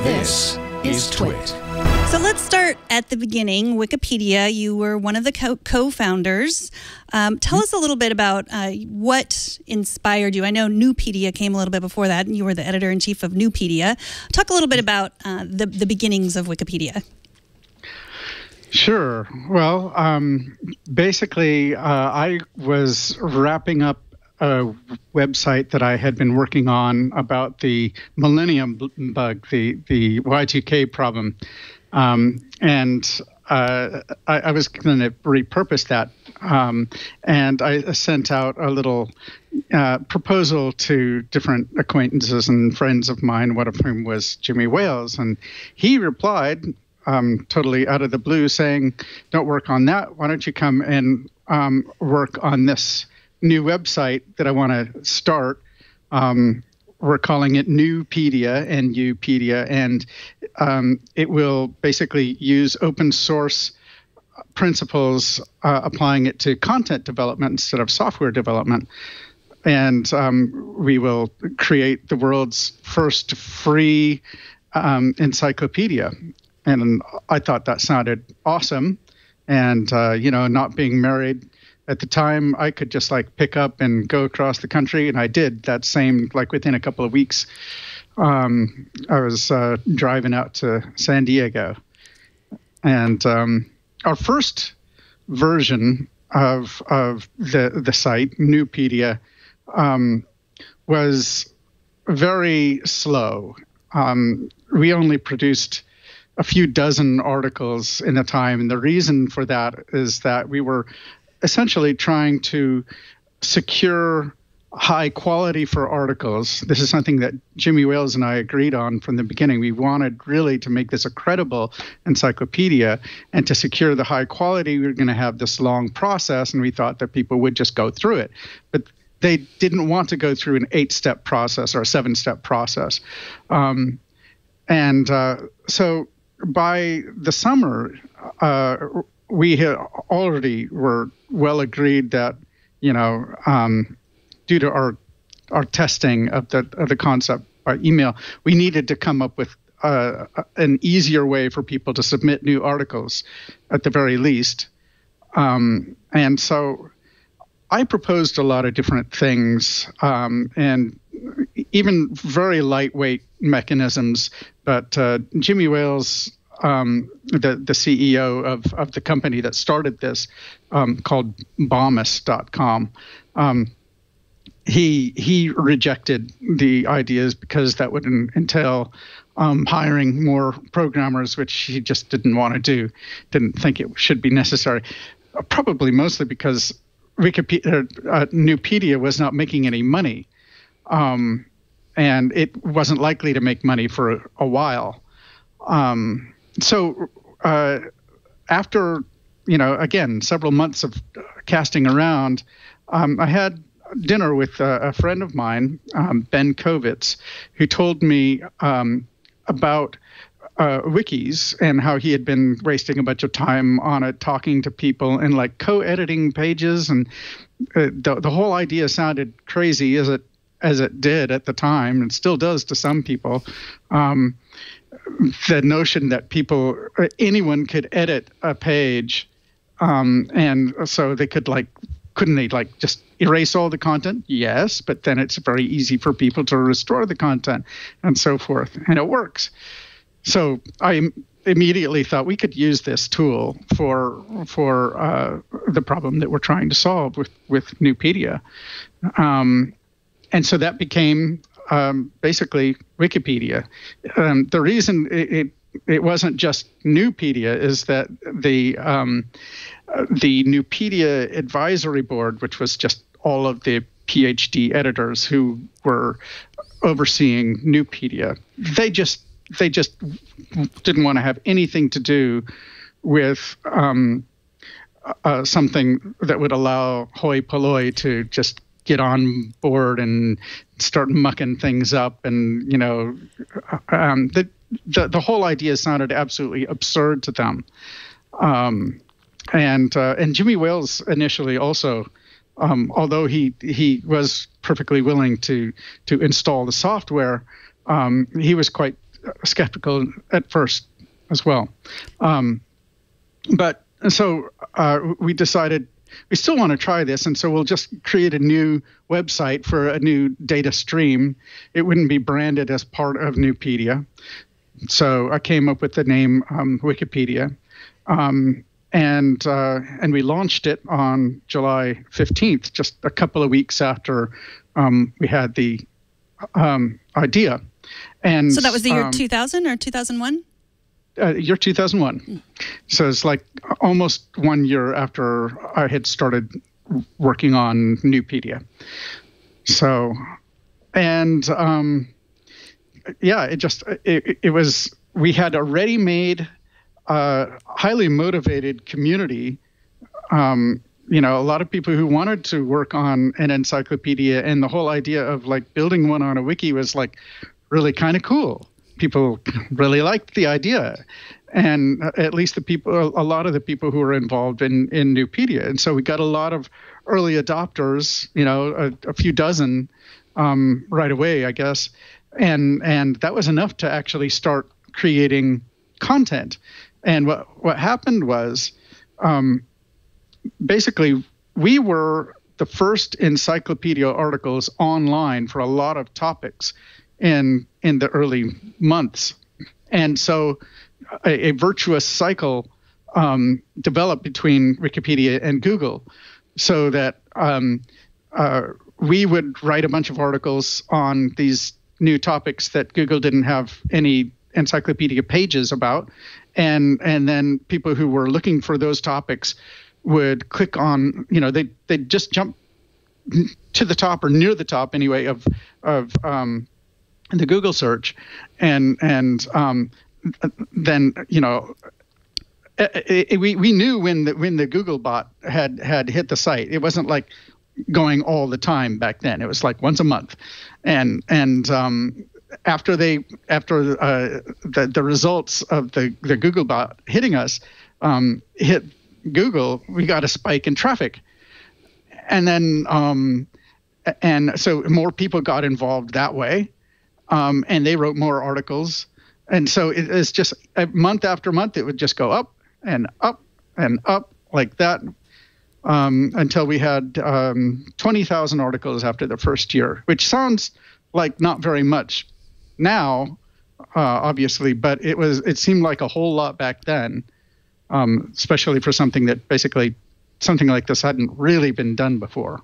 This is TWiT. So let's start at the beginning. Wikipedia, you were one of the co-founders. Tell us a little bit about what inspired you. I know Newpedia came a little bit before that, and you were the editor-in-chief of Newpedia. Talk a little bit about the beginnings of Wikipedia. Sure. Well, basically, I was wrapping up a website that I had been working on about the millennium bug, the Y2K problem. And I was going to repurpose that. And I sent out a little proposal to different acquaintances and friends of mine, one of whom was Jimmy Wales. And he replied totally out of the blue saying, "Don't work on that. Why don't you come and work on this new website that I want to start. We're calling it Newpedia, N-U-pedia, and it will basically use open source principles, applying it to content development instead of software development. And we will create the world's first free encyclopedia." And I thought that sounded awesome. And, not being married at the time, I could just pick up and go across the country, and I did that same, within a couple of weeks. I was driving out to San Diego. And our first version of the site, Newpedia, was very slow. We only produced a few dozen articles in a time, and the reason for that is that we were essentially trying to secure high quality for articles. This is something that Jimmy Wales and I agreed on from the beginning. We wanted really to make this a credible encyclopedia, and to secure the high quality, we were going to have this long process, and we thought that people would just go through it. But they didn't want to go through an 8-step process or a 7-step process. So by the summer, we had already were well agreed that, due to our testing of the concept by email, we needed to come up with an easier way for people to submit new articles, at the very least. And so I proposed a lot of different things, and even very lightweight mechanisms. But Jimmy Wales, the CEO of the company that started this, called Bombus.com, he rejected the ideas because that would entail hiring more programmers, which he just didn't want to do, didn't think it should be necessary, probably mostly because Newpedia was not making any money, and it wasn't likely to make money for a while. So after, again, several months of casting around, I had dinner with a friend of mine, Ben Kovitz, who told me about wikis and how he had been wasting a bunch of time on it, talking to people and co-editing pages. And the whole idea sounded crazy as it did at the time, and still does to some people. The notion that anyone could edit a page, and so they could couldn't they just erase all the content? Yes, but then it's very easy for people to restore the content and so forth, and it works. So I immediately thought we could use this tool for the problem that we're trying to solve with Newpedia, and so that became basically Wikipedia. The reason it wasn't just Newpedia is that the Newpedia Advisory Board, which was just all of the PhD editors who were overseeing Newpedia, they just didn't want to have anything to do with something that would allow hoi polloi to just get on board and start mucking things up. And, the whole idea sounded absolutely absurd to them. And Jimmy Wales initially also, although he was perfectly willing to install the software, he was quite skeptical at first as well. But so we decided we still want to try this, and so we'll just create a new website for a new data stream. It wouldn't be branded as part of Nupedia. So I came up with the name Wikipedia, and we launched it on July 15th, just a couple of weeks after we had the idea. And so that was the year 2000 or 2001? Year 2001. So it's like almost 1 year after I had started working on Nupedia. So, and it was, we had a ready-made, highly motivated community. A lot of people who wanted to work on an encyclopedia, and the whole idea of like building one on a wiki was like really kind of cool. People really liked the idea, and at least a lot of the people who were involved in Nupedia. And so we got a lot of early adopters, a few dozen right away, I guess. And that was enough to actually start creating content. And what happened was, basically, we were the first encyclopedia articles online for a lot of topics in the early months. And so a virtuous cycle developed between Wikipedia and Google, so that we would write a bunch of articles on these new topics that Google didn't have any encyclopedia pages about. And then people who were looking for those topics would click on, they'd just jump to the top or near the top anyway of the Google search, and then we knew when the Google bot had hit the site. It wasn't like going all the time back then. It was like once a month, and after the results of the Google bot hitting us hit Google, we got a spike in traffic, and then and so more people got involved that way. And they wrote more articles. And so it's just month after month, it would just go up and up and up like that until we had 20,000 articles after the first year, which sounds like not very much now, obviously, but it seemed like a whole lot back then, especially for something that basically something like this hadn't really been done before.